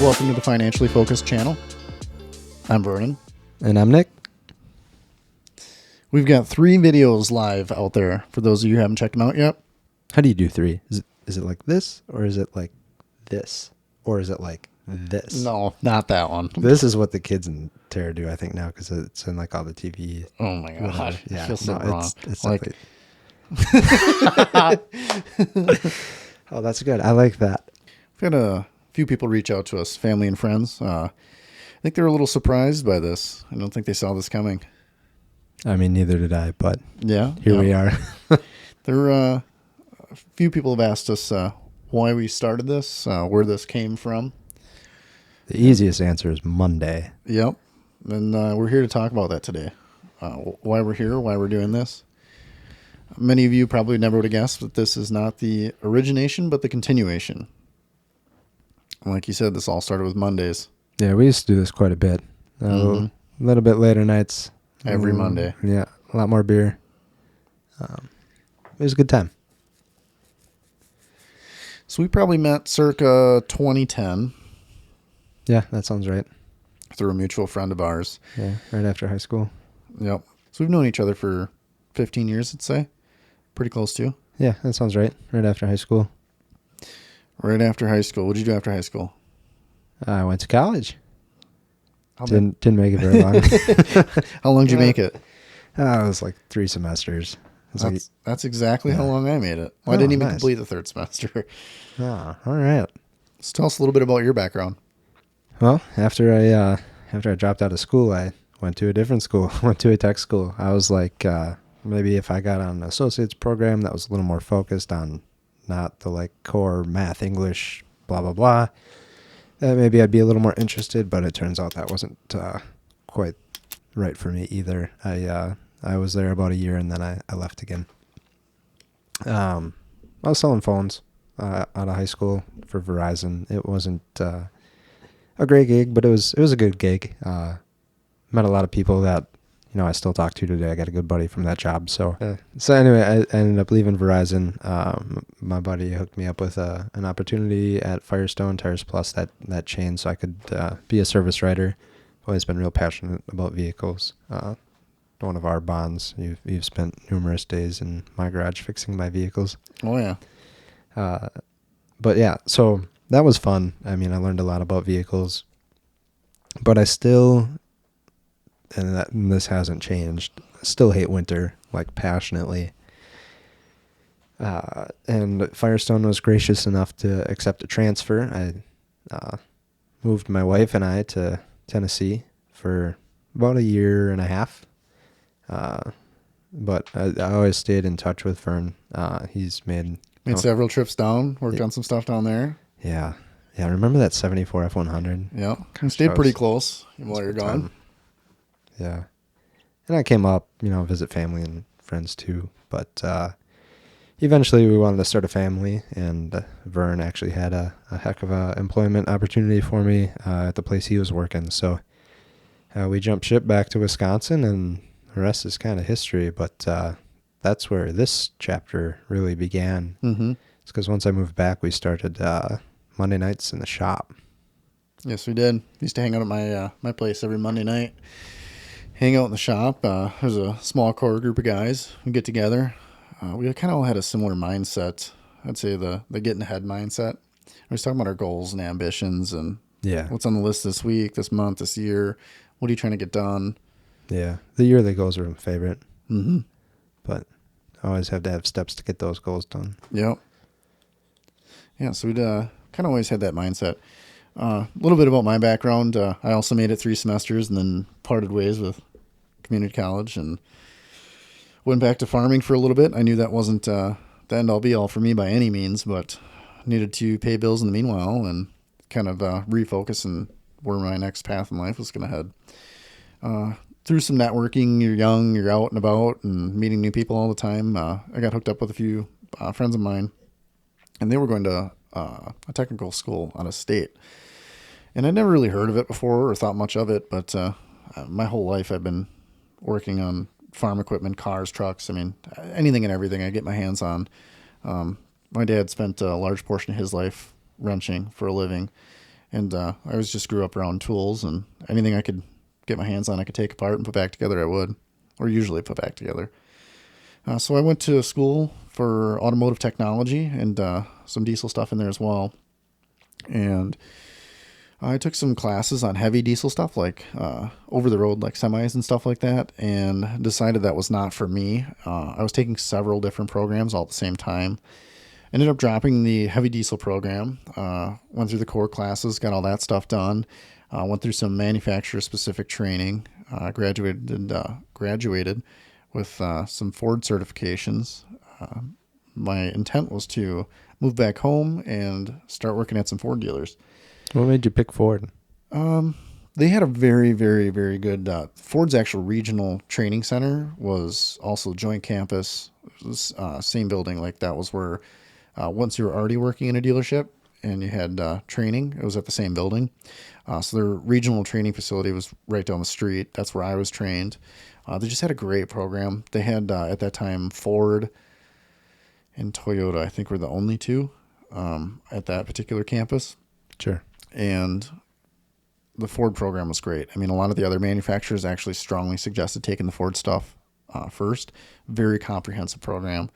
Welcome to the Financially Focused channel. I'm Vernon. And I'm Nick. We've got 3 videos live out there for those of you who haven't checked them out yet. How do you do 3? Is it like this, or is it like this, or is it like this? No, not that one. This is what the kids in Terra do, I think, now, because it's in like all the TV. Oh my god! Whatever. Yeah, I feel so wrong. It's like, oh, that's good. I like that. we've had a few people reach out to us, family and friends. I think they were a little surprised by this. I don't think they saw this coming. I mean, neither did I, but Yeah, here we are. A few people have asked us why we started this, where this came from. The easiest answer is Monday. Yep. And we're here to talk about that today. Why we're here, why we're doing this. Many of you probably never would have guessed that this is not the origination, but the continuation. Like you said, this all started with Mondays. Yeah, we used to do this quite a bit. A little bit later nights. Every Monday. Yeah, a lot more beer. It was a good time. So we probably met circa 2010 Yeah, that sounds right. through a mutual friend of ours. Yeah, right after high school. Yep. So we've known each other for 15 years, I'd say. Pretty close to. Yeah, that sounds right. Right after high school. Right after high school. What did you do after high school? I went to college. How Didn't make it very long. How long did you make it? It was like 3 semesters. That's exactly how Yeah. long I made it. Well, I Oh, didn't even nice. complete the 3rd semester. All right. So tell us a little bit about your background. Well, after I dropped out of school, I went to a different school. Went to a tech school. I was like, maybe if I got on an associate's program that was a little more focused on not the like core math, English, blah blah blah, maybe I'd be a little more interested. But it turns out that wasn't quite right for me either. I was there about a year and then I left again. I was selling phones out of high school for Verizon. It wasn't a great gig, but it was a good gig. Met a lot of people that I still talk to today. I got a good buddy from that job. So anyway, I ended up leaving Verizon. My buddy hooked me up with an opportunity at Firestone Tires Plus, that chain, so I could be a service writer. I've always been real passionate about vehicles. One of our bonds. You've spent numerous days in my garage fixing my vehicles. Oh, yeah. But yeah, so that was fun. I mean, I learned a lot about vehicles, but I still, and this hasn't changed, still hate winter, like passionately. And Firestone was gracious enough to accept a transfer. I moved my wife and I to Tennessee for about a year and a half. But I always stayed in touch with Vern. He's made several trips down, worked on some stuff down there. Yeah. Yeah, remember that 74 F100? Yeah. Stayed pretty close while you're gone. Yeah. And I came up, visit family and friends too. But eventually we wanted to start a family, and Vern actually had a heck of a employment opportunity for me at the place he was working. So we jumped ship back to Wisconsin, and the rest is kind of history. But that's where this chapter really began. Mm-hmm. It's because once I moved back, we started Monday nights in the shop. Yes, we did. Used to hang out at my place every Monday night. Hang out in the shop. There's a small core group of guys who get together. We kind of all had a similar mindset. I'd say the getting ahead mindset. We was talking about our goals and ambitions and what's on the list this week, this month, this year. What are you trying to get done? Yeah, the yearly goals are my favorite. Mm-hmm. But I always have to have steps to get those goals done. Yep. Yeah, so we'd kind of always had that mindset. A little bit about my background. I also made it 3 semesters and then parted ways with community college and went back to farming for a little bit. I knew that wasn't the end-all be-all for me by any means, but needed to pay bills in the meanwhile and kind of refocus on where my next path in life was going to head. Through some networking, you're young, you're out and about and meeting new people all the time. I got hooked up with a few friends of mine, and they were going to a technical school out of state. And I'd never really heard of it before or thought much of it, but my whole life I've been working on farm equipment, cars, trucks. I mean, anything and everything I get my hands on. My dad spent a large portion of his life wrenching for a living. And I always just grew up around tools, and anything I could get my hands on, I could take apart and put back together, I would, or usually put back together. So I went to school for automotive technology and some diesel stuff in there as well. And I took some classes on heavy diesel stuff, like over the road, like semis and stuff like that, and decided that was not for me. I was taking several different programs all at the same time. Ended up dropping the heavy diesel program, went through the core classes, got all that stuff done, went through some manufacturer-specific training, graduated with some Ford certifications. My intent was to move back home and start working at some Ford dealers. What made you pick Ford? They had a very, very, very good, Ford's actual regional training center was also joint campus, same building. Like that was where, once you were already working in a dealership and you had training, it was at the same building. So their regional training facility was right down the street. That's where I was trained. They just had a great program. They had, at that time, Ford and Toyota, I think, were the only two at that particular campus. Sure. And the Ford program was great. I mean, a lot of the other manufacturers actually strongly suggested taking the Ford stuff first. Very comprehensive program.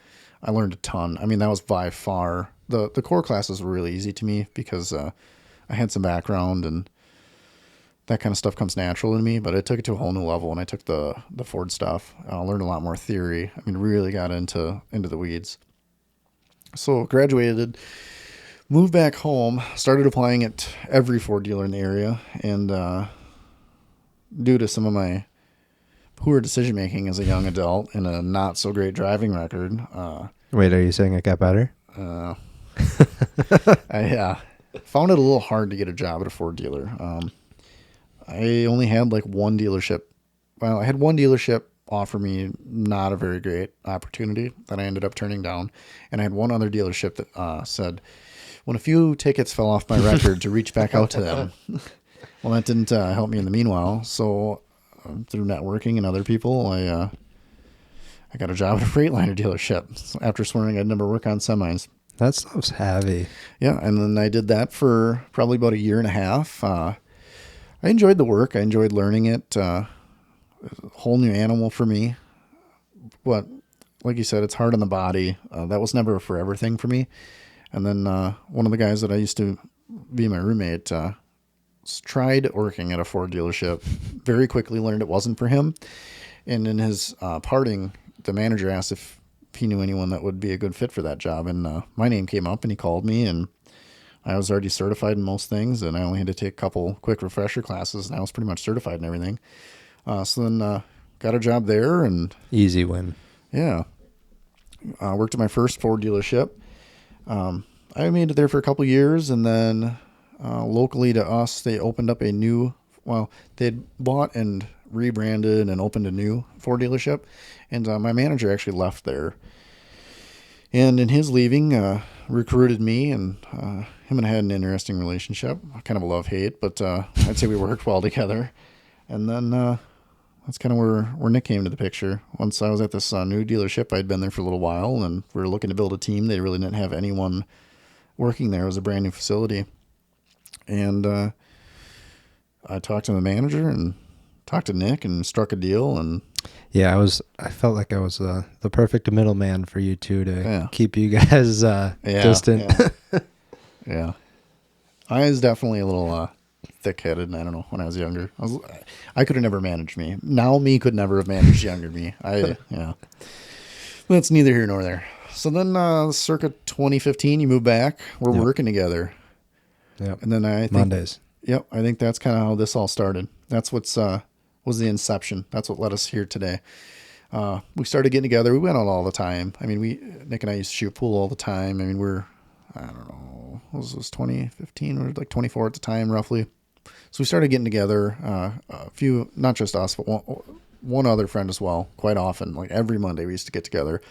I learned a ton. I mean, that was by far, the core classes were really easy to me because I had some background and that kind of stuff comes natural to me, but I took it to a whole new level when I took the Ford stuff. I learned a lot more theory. I mean, really got into the weeds. So graduated, moved back home, started applying at every Ford dealer in the area, and due to some of my poor decision-making as a young adult and a not-so-great driving record. Wait, are you saying it got better? I found it a little hard to get a job at a Ford dealer. I only had like one dealership. Well, I had one dealership offer me not a very great opportunity that I ended up turning down. And I had one other dealership that said, when a few tickets fell off my record to reach back out to them. Well, that didn't help me in the meanwhile. So through networking and other people, I got a job at a Freightliner dealership after swearing I'd never work on semis. That stuff's heavy. Yeah, and then I did that for probably about a year and a half. I enjoyed the work. I enjoyed learning it. A whole new animal for me. But like you said, it's hard on the body. That was never a forever thing for me. And then one of the guys that I used to be my roommate tried working at a Ford dealership, very quickly learned it wasn't for him. And in his parting, the manager asked if he knew anyone that would be a good fit for that job. And my name came up and he called me, and I was already certified in most things, and I only had to take a couple quick refresher classes, and I was pretty much certified in everything. So then got a job there, and easy win. Yeah. Worked at my first Ford dealership. I made it there for a couple years, and then locally to us, they opened up they'd bought and rebranded and opened a new Ford dealership, and my manager actually left there. And in his leaving, recruited me, and him and I had an interesting relationship, kind of a love-hate, but I'd say we worked well together. And then that's kind of where Nick came to the picture. Once I was at this new dealership, I'd been there for a little while, and we were looking to build a team. They really didn't have anyone working there. It was a brand new facility. And I talked to the manager and talked to Nick and struck a deal. And yeah, I felt like I was the perfect middleman for you two to keep you guys distant. Yeah. I was definitely a little thick-headed, and I don't know, when I was younger. I could have never managed me. Now me could never have managed younger me. That's neither here nor there. So then circa 2015, you move back. We're working together. Yep. And then I think Mondays. Yep, I think that's kind of how this all started. That's what's was the inception. That's what led us here today. We started getting together. We went out all the time. I mean, Nick and I used to shoot pool all the time. I mean, I don't know, what was this, 2015? We were like 24 at the time, roughly. So we started getting together, a few, not just us, but one other friend as well, quite often. Like every Monday we used to get together.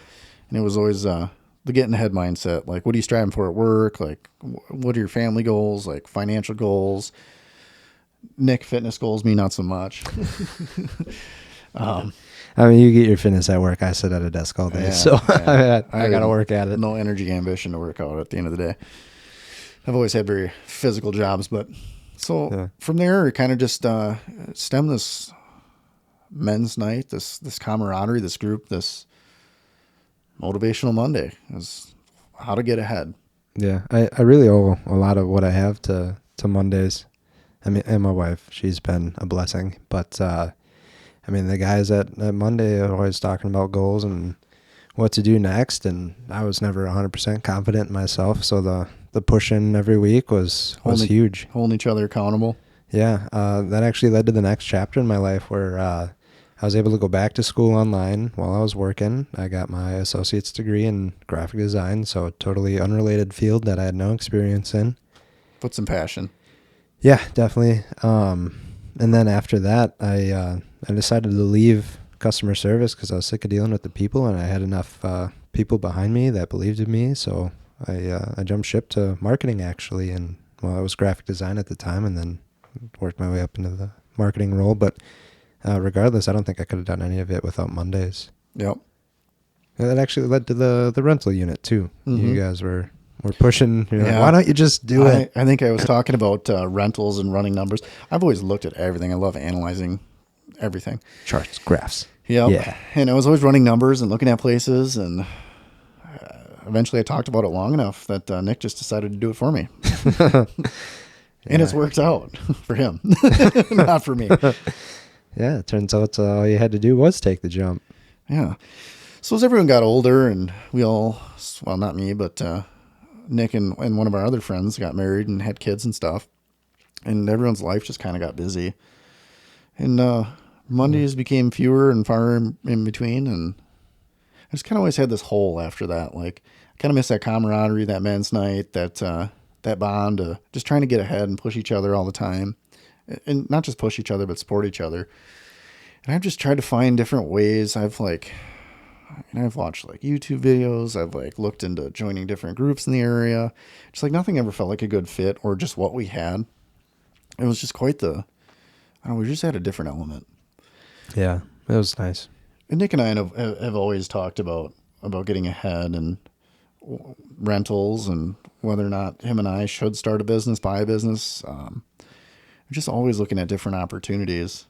And it was always the getting ahead mindset. Like, what are you striving for at work? Like, what are your family goals? Like, financial goals? Nick, fitness goals, me not so much. I mean, you get your fitness at work. I sit at a desk all day, I got to work at it. No energy, ambition to work out at the end of the day. I've always had very physical jobs, but So Yeah. from there, it kind of just stemmed this men's night, this camaraderie, this group, this motivational Monday is how to get ahead. Yeah. I really owe a lot of what I have to Mondays. I mean, and my wife, she's been a blessing. But, I mean, the guys at Monday are always talking about goals and what to do next. And I was never 100% confident in myself. So the push-in every week was huge. Holding each other accountable. Yeah. That actually led to the next chapter in my life where I was able to go back to school online while I was working. I got my associate's degree in graphic design, so a totally unrelated field that I had no experience in. Put some passion. Yeah, definitely. And then after that, I decided to leave customer service because I was sick of dealing with the people, and I had enough people behind me that believed in me. So I jumped ship to marketing actually, and well, I was graphic design at the time, and then worked my way up into the marketing role. But regardless, I don't think I could have done any of it without Mondays. Yep. And that actually led to the rental unit too. Mm-hmm. You guys were pushing. You're Yeah. like, why don't you just do it? I think I was talking about rentals and running numbers. I've always looked at everything. I love analyzing everything. Charts, graphs. Yep. Yeah. And I was always running numbers and looking at places. And eventually I talked about it long enough that Nick just decided to do it for me. And it's worked out for him, not for me. Yeah, it turns out all you had to do was take the jump. Yeah. So as everyone got older and we all, well, not me, but Nick and one of our other friends got married and had kids and stuff. And everyone's life just kind of got busy. And Mondays became fewer and far in between. And I just kind of always had this hole after that. Like, I kind of miss that camaraderie, that men's night, that bond, just trying to get ahead and push each other all the time. And not just push each other, but support each other. And I've just tried to find different ways. I've watched like YouTube videos. I've like looked into joining different groups in the area. Just like nothing ever felt like a good fit or just what we had. It was just quite we just had a different element. Yeah, it was nice. And Nick and I have always talked about getting ahead and rentals and whether or not him and I should start a business, buy a business. We're just always looking at different opportunities.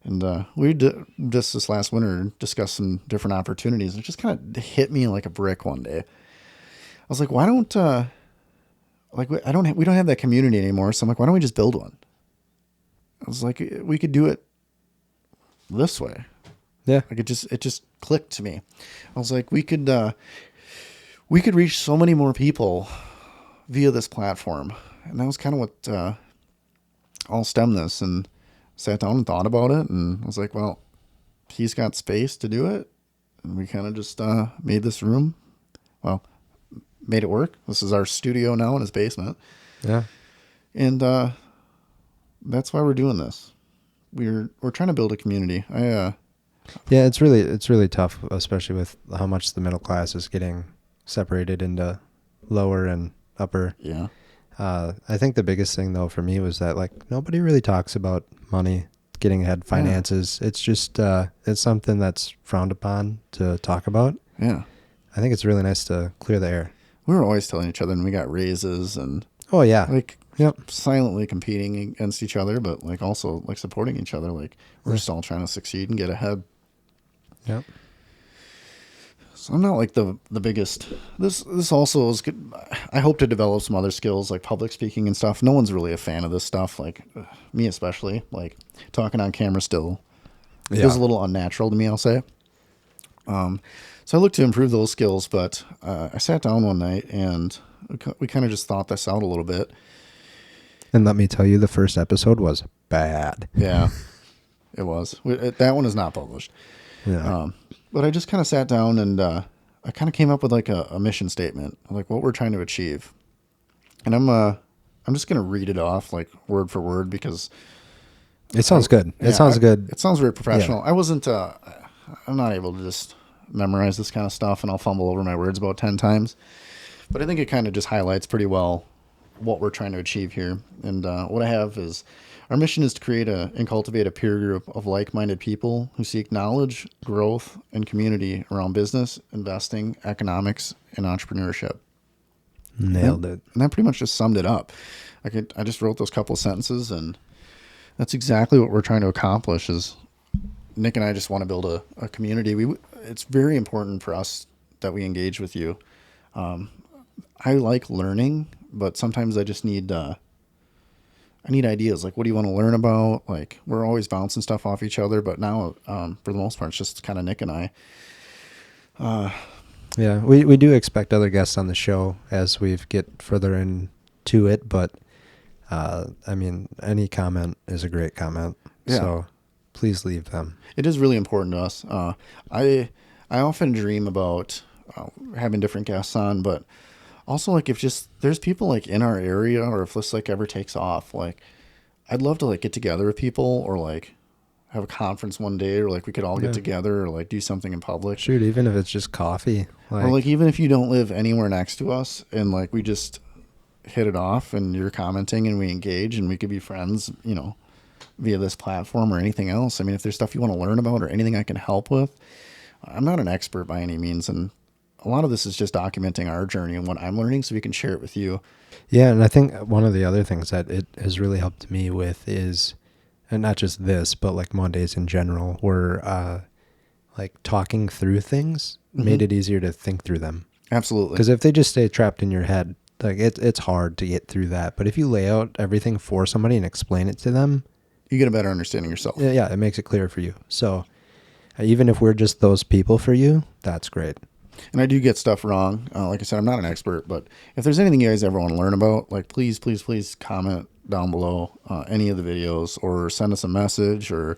And we just this last winter discussed some different opportunities. It just kind of hit me like a brick one day. I was like, why don't we don't have that community anymore. So I'm like, why don't we just build one? I was like, we could do it this way. Yeah. Like it just clicked to me. I was like, we could reach so many more people via this platform. And that was kind of what all stemmed this, and sat down and thought about it. And I was like, well, he's got space to do it. And we kind of just made this room. Well, made it work. This is our studio now in his basement. Yeah. And that's why we're doing this. We're trying to build a community. Yeah, it's really tough, especially with how much the middle class is getting separated into lower and upper. Yeah. I think the biggest thing though for me was that like nobody really talks about money, getting ahead, finances. Yeah. It's just it's something that's frowned upon to talk about. Yeah. I think it's really nice to clear the air. We were always telling each other, and we got raises and like silently competing against each other, but like also like supporting each other. Like we're just all trying to succeed and get ahead. Yep. So I'm not like the biggest. This also is good. I hope to develop some other skills like public speaking and stuff. No one's really a fan of this stuff, like me especially. Like talking on camera still feels a little unnatural to me, I'll say. So I look to improve those skills, but I sat down one night and we kind of just thought this out a little bit. And let me tell you, the first episode was bad. Yeah, it was. That one is not published. Yeah. But I just kind of sat down and I kind of came up with like a mission statement, like what we're trying to achieve. And I'm just going to read it off like word for word because it sounds good. It sounds good. It sounds very professional. Yeah. I'm not able to just memorize this kind of stuff, and I'll fumble over my words about 10 times. But I think it kind of just highlights pretty well what we're trying to achieve here. And what I have is our mission is to create and cultivate a peer group of like-minded people who seek knowledge, growth, and community around business, investing, economics, and entrepreneurship. Nailed it. And that pretty much just summed it up. I just wrote those couple sentences, and that's exactly what we're trying to accomplish. Is Nick and I just want to build a community. It's very important for us that we engage with you. I like learning, but sometimes I just need I need ideas. Like, what do you want to learn about? Like, we're always bouncing stuff off each other, but now for the most part, it's just kind of Nick and I. Yeah, we do expect other guests on the show as we get further into it, but I mean, any comment is a great comment. Yeah. So please leave them. It is really important to us. I often dream about having different guests on, but also, like, if just there's people like in our area, or if this like ever takes off, like, I'd love to like get together with people, or like have a conference one day, or like we could all get together, or like do something in public. Shoot, even if it's just coffee. Or like even if you don't live anywhere next to us, and like we just hit it off, and you're commenting, and we engage, and we could be friends, you know, via this platform or anything else. I mean, if there's stuff you want to learn about or anything I can help with, I'm not an expert by any means, and a lot of this is just documenting our journey and what I'm learning so we can share it with you. Yeah, and I think one of the other things that it has really helped me with is, and not just this, but like Mondays in general, where like talking through things made it easier to think through them. Absolutely. Because if they just stay trapped in your head, like it's hard to get through that. But if you lay out everything for somebody and explain it to them, you get a better understanding yourself. Yeah, it makes it clear for you. So even if we're just those people for you, that's great. And I do get stuff wrong. Like I said, I'm not an expert, but if there's anything you guys ever want to learn about, like, please comment down below any of the videos, or send us a message, or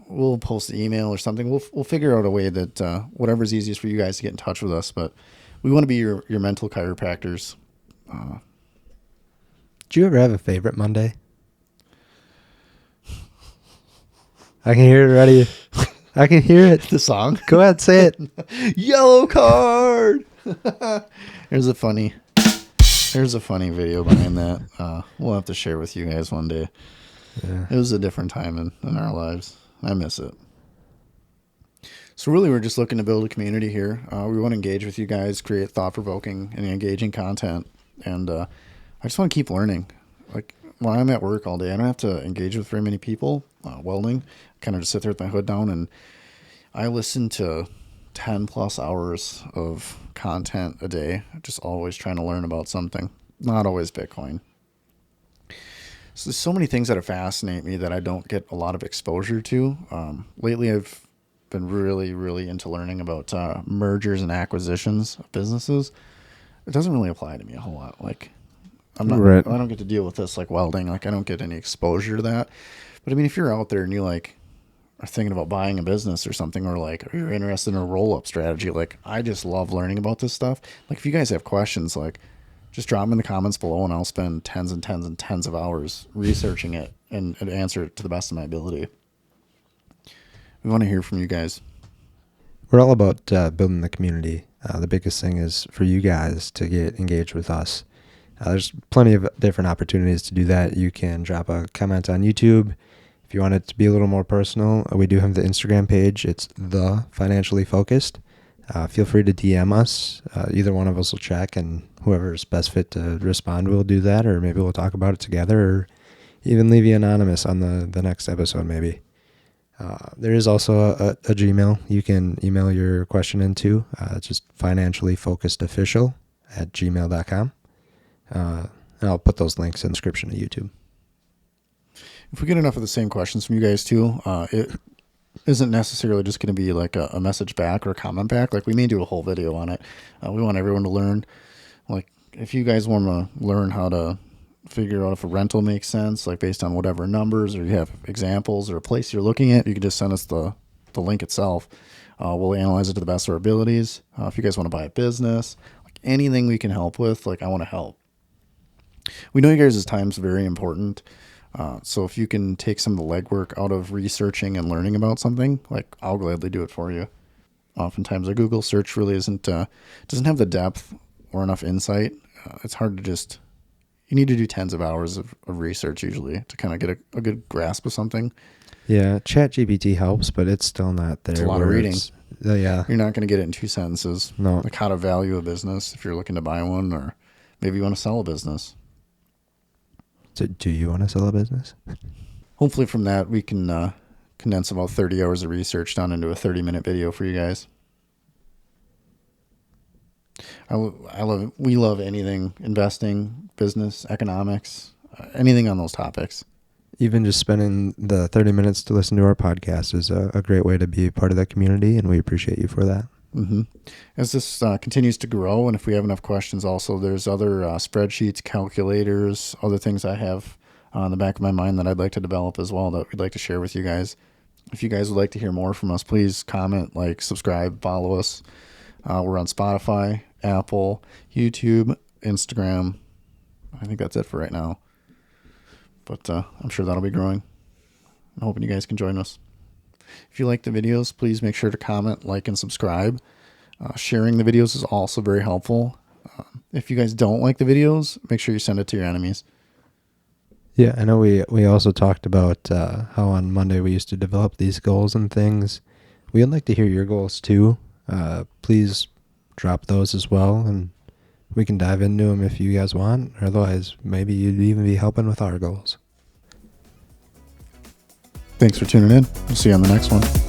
we'll post an email or something. We'll figure out a way that whatever's easiest for you guys to get in touch with us. But we want to be your mental chiropractors. Do you ever have a favorite Monday? I can hear it already. I can hear it. The song? Go ahead, say it. Yellow card. There's a funny video behind that. We'll have to share with you guys one day. Yeah. It was a different time in our lives. I miss it. So really, we're just looking to build a community here. We want to engage with you guys, create thought-provoking and engaging content. And I just want to keep learning. Like, when I'm at work all day, I don't have to engage with very many people. Welding, kind of just sit there with my hood down, and I listen to 10 plus hours of content a day, just always trying to learn about something, not always Bitcoin. So there's so many things that fascinate me that I don't get a lot of exposure to. Lately, I've been really, really into learning about mergers and acquisitions of businesses. It doesn't really apply to me a whole lot. Like, I don't get to deal with this like welding. Like, I don't get any exposure to that. But I mean, if you're out there and you like are thinking about buying a business or something, or like you're interested in a roll-up strategy, like, I just love learning about this stuff. Like, if you guys have questions, like, just drop them in the comments below, and I'll spend tens and tens and tens of hours researching it and answer it to the best of my ability. We want to hear from you guys. We're all about building the community. The biggest thing is for you guys to get engaged with us. There's plenty of different opportunities to do that. You can drop a comment on YouTube. If you want it to be a little more personal, we do have the Instagram page. It's the Financially Focused. Feel free to DM us. Either one of us will check, and whoever's best fit to respond will do that, or maybe we'll talk about it together, or even leave you anonymous on the next episode maybe. There is also a Gmail you can email your question into. It's just financiallyfocusedofficial@gmail.com. And I'll put those links in the description of YouTube. If we get enough of the same questions from you guys too, it isn't necessarily just going to be like a message back or a comment back. Like, we may do a whole video on it. We want everyone to learn. Like, if you guys want to learn how to figure out if a rental makes sense, like based on whatever numbers, or you have examples or a place you're looking at, you can just send us the link itself. We'll analyze it to the best of our abilities. If you guys want to buy a business, like anything we can help with, like, I want to help. We know you guys' time is very important. So if you can take some of the legwork out of researching and learning about something, like, I'll gladly do it for you. Oftentimes a Google search really doesn't have the depth or enough insight. It's hard to just, you need to do tens of hours of research usually to kind of get a good grasp of something. Yeah, ChatGPT helps, but it's still not there. It's a lot of reading. Yeah. You're not going to get it in 2 sentences. No. Like how to value a business if you're looking to buy one, or maybe you want to sell a business. So do you want to sell a business? Hopefully from that we can condense about 30 hours of research down into a 30-minute video for you guys. We love anything investing, business, economics, anything on those topics. Even just spending the 30 minutes to listen to our podcast is a great way to be part of that community, and we appreciate you for that. Mm-hmm. As this continues to grow, and if we have enough questions also, there's other spreadsheets, calculators, other things I have on the back of my mind that I'd like to develop as well that we'd like to share with you guys. If you guys would like to hear more from us, please comment, like, subscribe, follow us. We're on Spotify, Apple, YouTube, Instagram. I think that's it for right now. But I'm sure that'll be growing. I'm hoping you guys can join us. If you like the videos, please make sure to comment, like, and subscribe. Sharing the videos is also very helpful. If you guys don't like the videos, make sure you send it to your enemies. Yeah, I know we also talked about how on Monday we used to develop these goals and things. We'd like to hear your goals too. Please drop those as well, and we can dive into them if you guys want. Otherwise, maybe you'd even be helping with our goals. Thanks for tuning in. We'll see you on the next one.